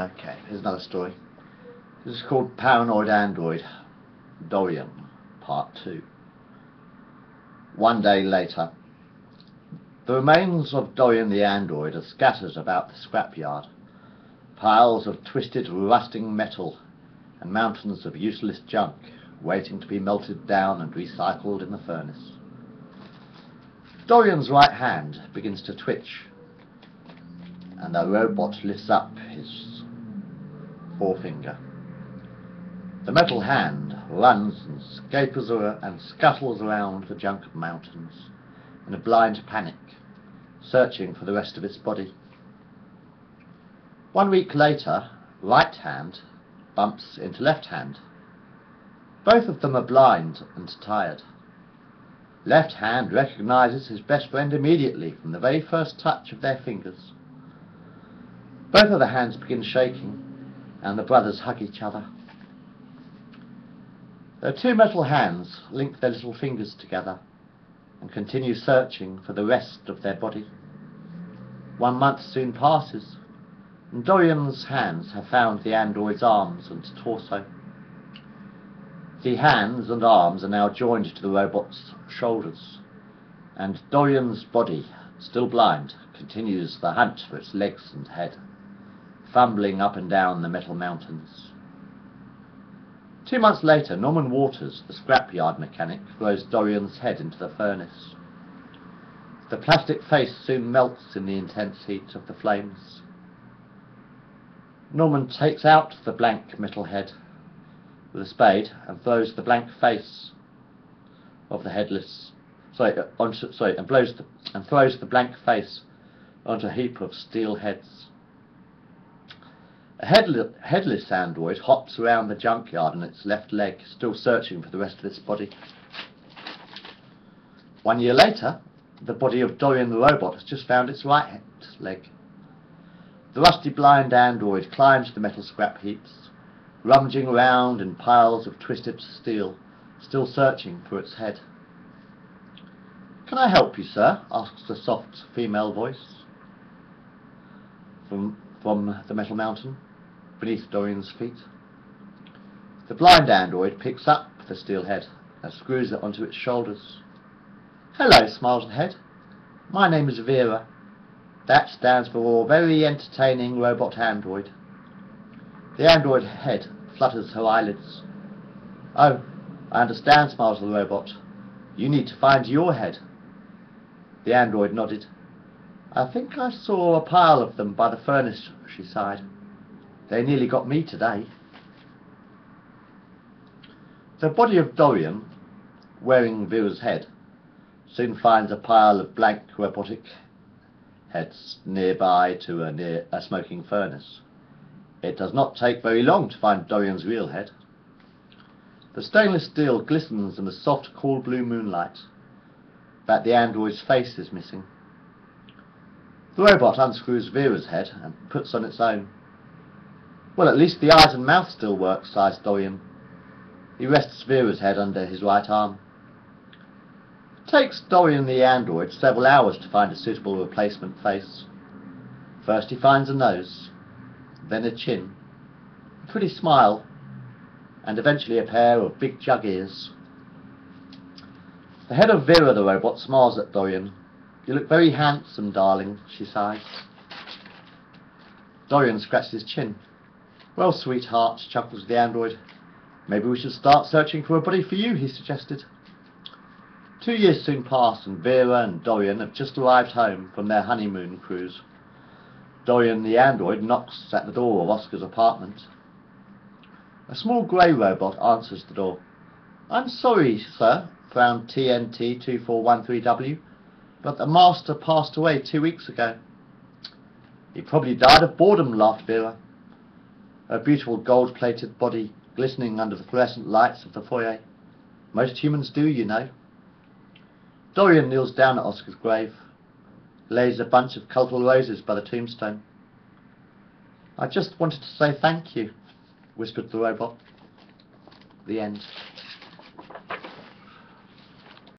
Okay, here's another story. This is called Paranoid Android, DORIAN, Part 2. One day later, the remains of Dorian the android are scattered about the scrapyard. Piles of twisted, rusting metal and mountains of useless junk waiting to be melted down and recycled in the furnace. Dorian's right hand begins to twitch, and the robot lifts up his forefinger. The metal hand runs and scuttles around the junk mountains in a blind panic, searching for the rest of its body. 1 week later, right hand bumps into left hand. Both of them are blind and tired. Left hand recognizes his best friend immediately from the very first touch of their fingers. Both of the hands begin shaking, and the brothers hug each other. Their two metal hands link their little fingers together and continue searching for the rest of their body. 1 month soon passes, and Dorian's hands have found the android's arms and torso. The hands and arms are now joined to the robot's shoulders, and Dorian's body, still blind, continues the hunt for its legs and head, fumbling up and down the metal mountains. 2 months later, Norman Waters, the scrapyard mechanic, throws Dorian's head into the furnace. The plastic face soon melts in the intense heat of the flames. Norman takes out the blank metal head with a spade and throws the blank face of the throws the blank face onto a heap of steel heads. A headless android hops around the junkyard on its left leg, still searching for the rest of its body. 1 year later, the body of Dorian the robot has just found its right leg. The rusty blind android climbs the metal scrap heaps, rummaging around in piles of twisted steel, still searching for its head. "Can I help you, sir?" asks a soft female voice from the metal mountain beneath Dorian's feet. The blind android picks up the steel head and screws it onto its shoulders. "Hello," smiles the head. "My name is Vera. That stands for Very Entertaining Robot Android." The android head flutters her eyelids. "Oh, I understand," smiles the robot. "You need to find your head." The android nodded. "I think I saw a pile of them by the furnace," she sighed. "They nearly got me today." The body of Dorian, wearing Vera's head, soon finds a pile of blank robotic heads nearby to a smoking furnace. It does not take very long to find Dorian's real head. The stainless steel glistens in the soft, cool blue moonlight, but the android's face is missing. The robot unscrews Vera's head and puts on its own. "Well, at least the eyes and mouth still work," sighs Dorian. He rests Vera's head under his right arm. It takes Dorian the android several hours to find a suitable replacement face. First he finds a nose, then a chin, a pretty smile, and eventually a pair of big jug ears. The head of Vera the robot smiles at Dorian. "You look very handsome, darling," she sighs. Dorian scratches his chin. "Well, sweetheart," chuckles the android. "Maybe we should start searching for a body for you," he suggested. 2 years soon pass, and Vera and Dorian have just arrived home from their honeymoon cruise. Dorian the android knocks at the door of Oscar's apartment. A small grey robot answers the door. "I'm sorry, sir," frowned TNT 2413W, "but the master passed away 2 weeks ago." "He probably died of boredom," laughed Vera, her beautiful gold-plated body glistening under the fluorescent lights of the foyer. "Most humans do, you know." Dorian kneels down at Oscar's grave, lays a bunch of colourful roses by the tombstone. "I just wanted to say thank you," whispered the robot. The end.